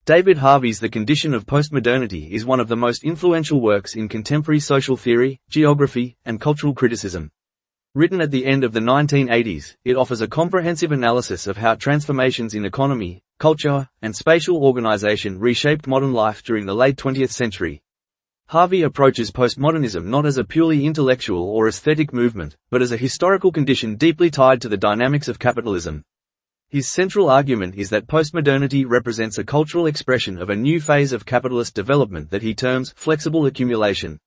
David Harvey's The Condition of Postmodernity is one of the most influential works in contemporary social theory, geography, and cultural criticism. Written at the end of the 1980s, it offers a comprehensive analysis of how transformations in economy, culture, and spatial organization reshaped modern life during the late 20th century. Harvey approaches postmodernism not as a purely intellectual or aesthetic movement, but as a historical condition deeply tied to the dynamics of capitalism. His central argument is that postmodernity represents a cultural expression of a new phase of capitalist development that he terms flexible accumulation.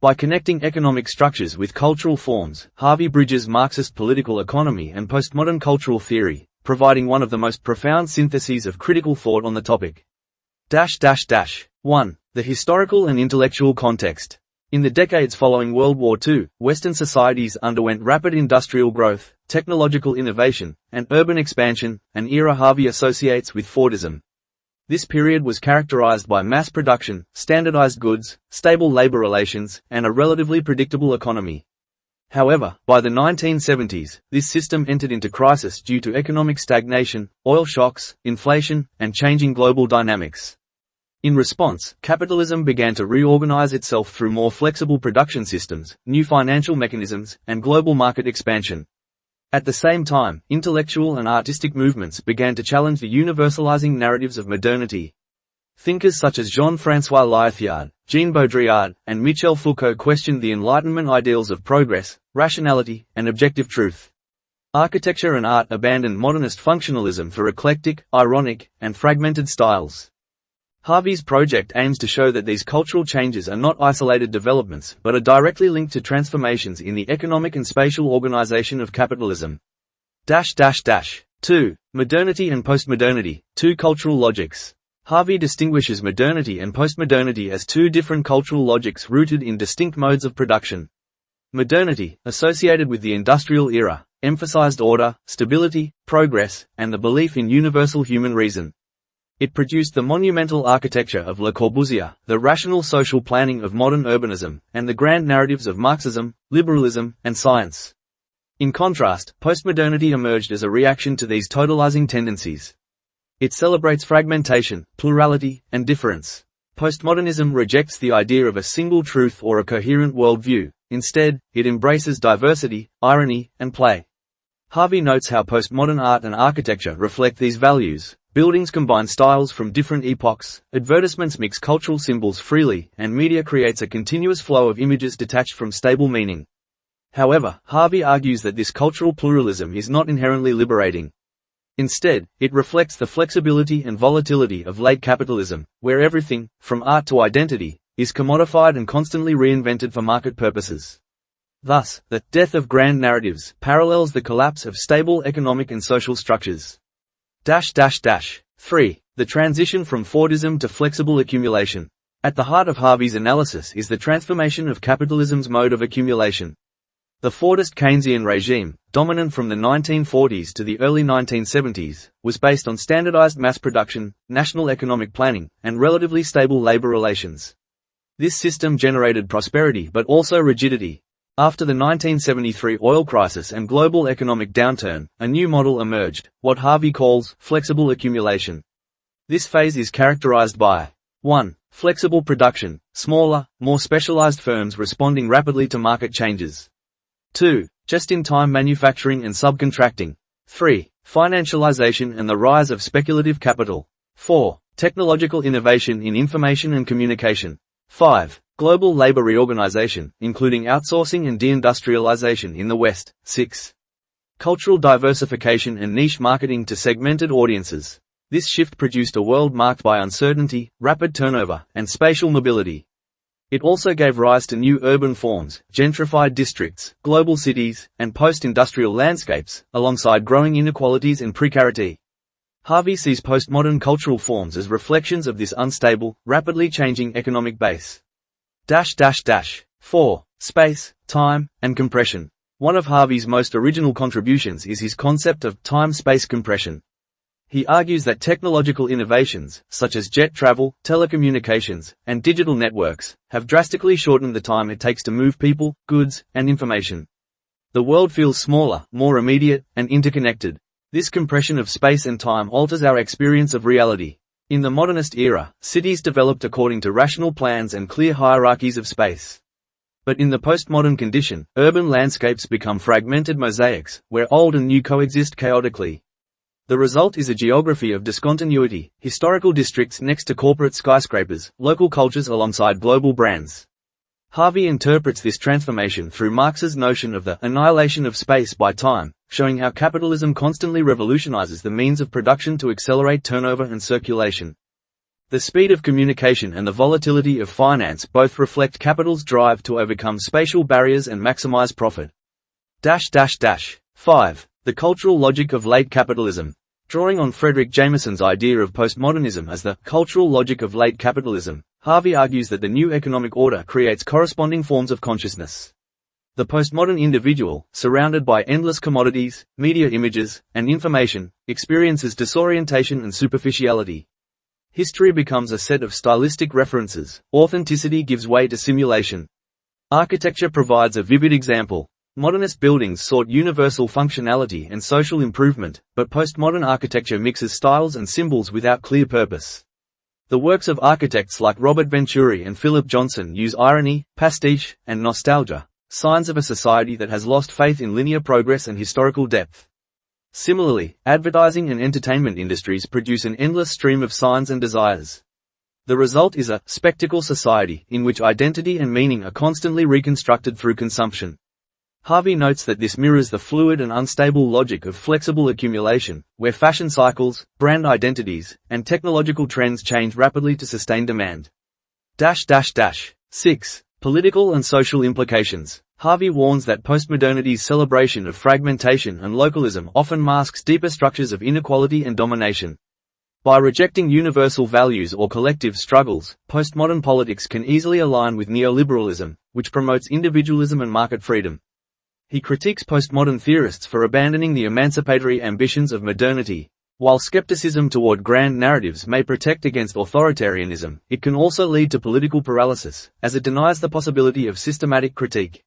By connecting economic structures with cultural forms, Harvey bridges Marxist political economy and postmodern cultural theory, providing one of the most profound syntheses of critical thought on the topic. 1. The historical and intellectual context. In the decades following World War II, Western societies underwent rapid industrial growth, technological innovation, and urban expansion, an era Harvey associates with Fordism. This period was characterized by mass production, standardized goods, stable labor relations, and a relatively predictable economy. However, by the 1970s, this system entered into crisis due to economic stagnation, oil shocks, inflation, and changing global dynamics. In response, capitalism began to reorganize itself through more flexible production systems, new financial mechanisms, and global market expansion. At the same time, intellectual and artistic movements began to challenge the universalizing narratives of modernity. Thinkers such as Jean-François Lyotard, Jean Baudrillard, and Michel Foucault questioned the Enlightenment ideals of progress, rationality, and objective truth. Architecture and art abandoned modernist functionalism for eclectic, ironic, and fragmented styles. Harvey's project aims to show that these cultural changes are not isolated developments but are directly linked to transformations in the economic and spatial organization of capitalism. 2. Modernity and postmodernity, two cultural logics. Harvey distinguishes modernity and postmodernity as two different cultural logics rooted in distinct modes of production. Modernity, associated with the industrial era, emphasized order, stability, progress, and the belief in universal human reason. It produced the monumental architecture of Le Corbusier, the rational social planning of modern urbanism, and the grand narratives of Marxism, liberalism, and science. In contrast, postmodernity emerged as a reaction to these totalizing tendencies. It celebrates fragmentation, plurality, and difference. Postmodernism rejects the idea of a single truth or a coherent worldview. Instead, it embraces diversity, irony, and play. Harvey notes how postmodern art and architecture reflect these values. Buildings combine styles from different epochs, advertisements mix cultural symbols freely, and media creates a continuous flow of images detached from stable meaning. However, Harvey argues that this cultural pluralism is not inherently liberating. Instead, it reflects the flexibility and volatility of late capitalism, where everything, from art to identity, is commodified and constantly reinvented for market purposes. Thus, the death of grand narratives parallels the collapse of stable economic and social structures. 3. The transition from Fordism to flexible accumulation. At the heart of Harvey's analysis is the transformation of capitalism's mode of accumulation. The Fordist Keynesian regime, dominant from the 1940s to the early 1970s, was based on standardized mass production, national economic planning, and relatively stable labor relations. This system generated prosperity but also rigidity. After the 1973 oil crisis and global economic downturn, a new model emerged, what Harvey calls flexible accumulation. This phase is characterized by 1. Flexible production, smaller, more specialized firms responding rapidly to market changes. 2. Just-in-time manufacturing and subcontracting. 3. Financialization and the rise of speculative capital. 4. Technological innovation in information and communication. 5. Global labor reorganization, including outsourcing and deindustrialization in the West. 6. Cultural diversification and niche marketing to segmented audiences. This shift produced a world marked by uncertainty, rapid turnover, and spatial mobility. It also gave rise to new urban forms, gentrified districts, global cities, and post-industrial landscapes, alongside growing inequalities and precarity. Harvey sees postmodern cultural forms as reflections of this unstable, rapidly changing economic base. 4. Space, time, and compression. One of Harvey's most original contributions is his concept of time-space compression. He argues that technological innovations, such as jet travel, telecommunications, and digital networks, have drastically shortened the time it takes to move people, goods, and information. The world feels smaller, more immediate, and interconnected. This compression of space and time alters our experience of reality. In the modernist era, cities developed according to rational plans and clear hierarchies of space. But in the postmodern condition, urban landscapes become fragmented mosaics, where old and new coexist chaotically. The result is a geography of discontinuity, historical districts next to corporate skyscrapers, local cultures alongside global brands. Harvey interprets this transformation through Marx's notion of the annihilation of space by time, showing how capitalism constantly revolutionizes the means of production to accelerate turnover and circulation. The speed of communication and the volatility of finance both reflect capital's drive to overcome spatial barriers and maximize profit. 5. The cultural logic of late capitalism. Drawing on Frederick Jameson's idea of postmodernism as the cultural logic of late capitalism, Harvey argues that the new economic order creates corresponding forms of consciousness. The postmodern individual, surrounded by endless commodities, media images, and information, experiences disorientation and superficiality. History becomes a set of stylistic references, authenticity gives way to simulation. Architecture provides a vivid example. Modernist buildings sought universal functionality and social improvement, but postmodern architecture mixes styles and symbols without clear purpose. The works of architects like Robert Venturi and Philip Johnson use irony, pastiche, and nostalgia, signs of a society that has lost faith in linear progress and historical depth. Similarly, advertising and entertainment industries produce an endless stream of signs and desires. The result is a spectacle society in which identity and meaning are constantly reconstructed through consumption. Harvey notes that this mirrors the fluid and unstable logic of flexible accumulation, where fashion cycles, brand identities, and technological trends change rapidly to sustain demand. 6. Political and social implications. Harvey warns that postmodernity's celebration of fragmentation and localism often masks deeper structures of inequality and domination. By rejecting universal values or collective struggles, postmodern politics can easily align with neoliberalism, which promotes individualism and market freedom. He critiques postmodern theorists for abandoning the emancipatory ambitions of modernity. While skepticism toward grand narratives may protect against authoritarianism, it can also lead to political paralysis, as it denies the possibility of systematic critique.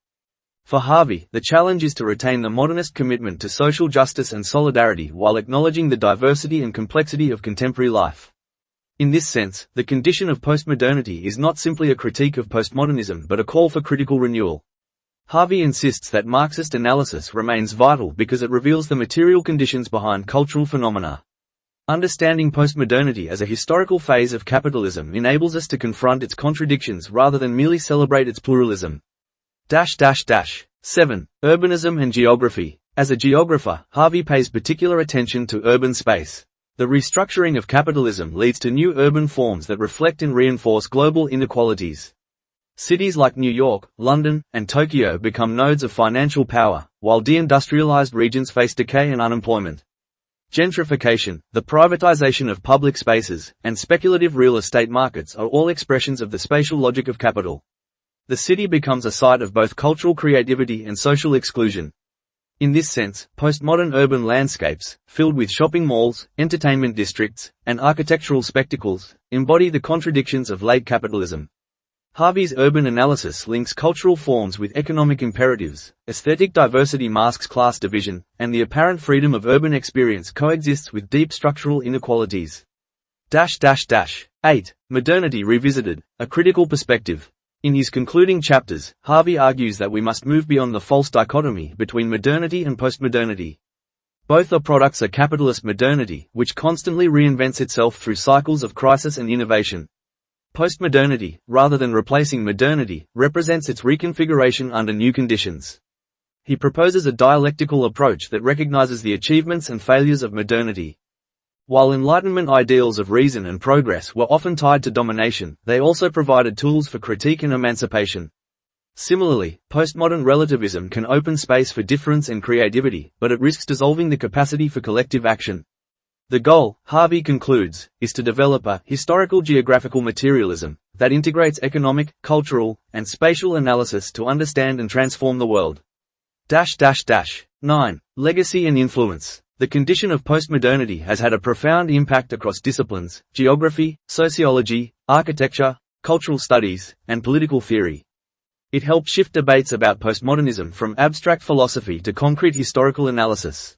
For Harvey, the challenge is to retain the modernist commitment to social justice and solidarity while acknowledging the diversity and complexity of contemporary life. In this sense, the condition of postmodernity is not simply a critique of postmodernism but a call for critical renewal. Harvey insists that Marxist analysis remains vital because it reveals the material conditions behind cultural phenomena. Understanding postmodernity as a historical phase of capitalism enables us to confront its contradictions rather than merely celebrate its pluralism. 7. Urbanism and geography. As a geographer, Harvey pays particular attention to urban space. The restructuring of capitalism leads to new urban forms that reflect and reinforce global inequalities. Cities like New York, London, and Tokyo become nodes of financial power, while deindustrialized regions face decay and unemployment. Gentrification, the privatization of public spaces, and speculative real estate markets are all expressions of the spatial logic of capital. The city becomes a site of both cultural creativity and social exclusion. In this sense, postmodern urban landscapes, filled with shopping malls, entertainment districts, and architectural spectacles, embody the contradictions of late capitalism. Harvey's urban analysis links cultural forms with economic imperatives, aesthetic diversity masks class division, and the apparent freedom of urban experience coexists with deep structural inequalities. 8. Modernity Revisited, a critical perspective. In his concluding chapters, Harvey argues that we must move beyond the false dichotomy between modernity and postmodernity. Both are products of capitalist modernity, which constantly reinvents itself through cycles of crisis and innovation. Postmodernity, rather than replacing modernity, represents its reconfiguration under new conditions. He proposes a dialectical approach that recognizes the achievements and failures of modernity. While Enlightenment ideals of reason and progress were often tied to domination, they also provided tools for critique and emancipation. Similarly, postmodern relativism can open space for difference and creativity, but it risks dissolving the capacity for collective action. The goal, Harvey concludes, is to develop a historical geographical materialism that integrates economic, cultural, and spatial analysis to understand and transform the world. 9. Legacy and influence. The condition of postmodernity has had a profound impact across disciplines: geography, sociology, architecture, cultural studies, and political theory. It helped shift debates about postmodernism from abstract philosophy to concrete historical analysis.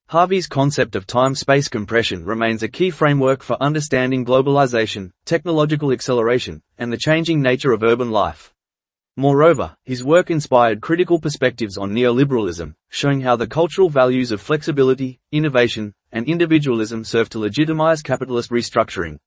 Harvey's concept of time-space compression remains a key framework for understanding globalization, technological acceleration, and the changing nature of urban life. Moreover, his work inspired critical perspectives on neoliberalism, showing how the cultural values of flexibility, innovation, and individualism serve to legitimize capitalist restructuring.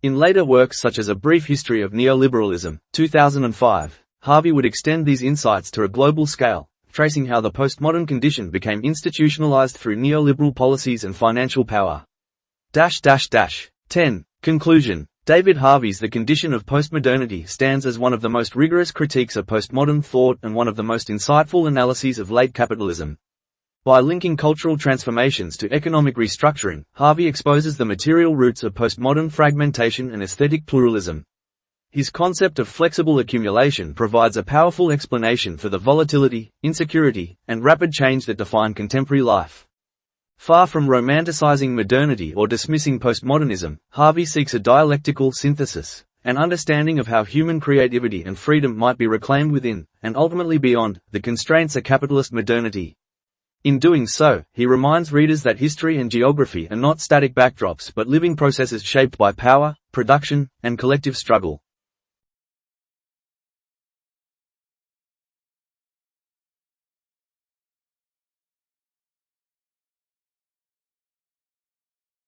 In later works such as A Brief History of Neoliberalism, 2005, Harvey would extend these insights to a global scale, tracing how the postmodern condition became institutionalized through neoliberal policies and financial power. 10. Conclusion. David Harvey's The Condition of Postmodernity stands as one of the most rigorous critiques of postmodern thought and one of the most insightful analyses of late capitalism. By linking cultural transformations to economic restructuring, Harvey exposes the material roots of postmodern fragmentation and aesthetic pluralism. His concept of flexible accumulation provides a powerful explanation for the volatility, insecurity, and rapid change that define contemporary life. Far from romanticizing modernity or dismissing postmodernism, Harvey seeks a dialectical synthesis, an understanding of how human creativity and freedom might be reclaimed within, and ultimately beyond, the constraints of capitalist modernity. In doing so, he reminds readers that history and geography are not static backdrops but living processes shaped by power, production, and collective struggle.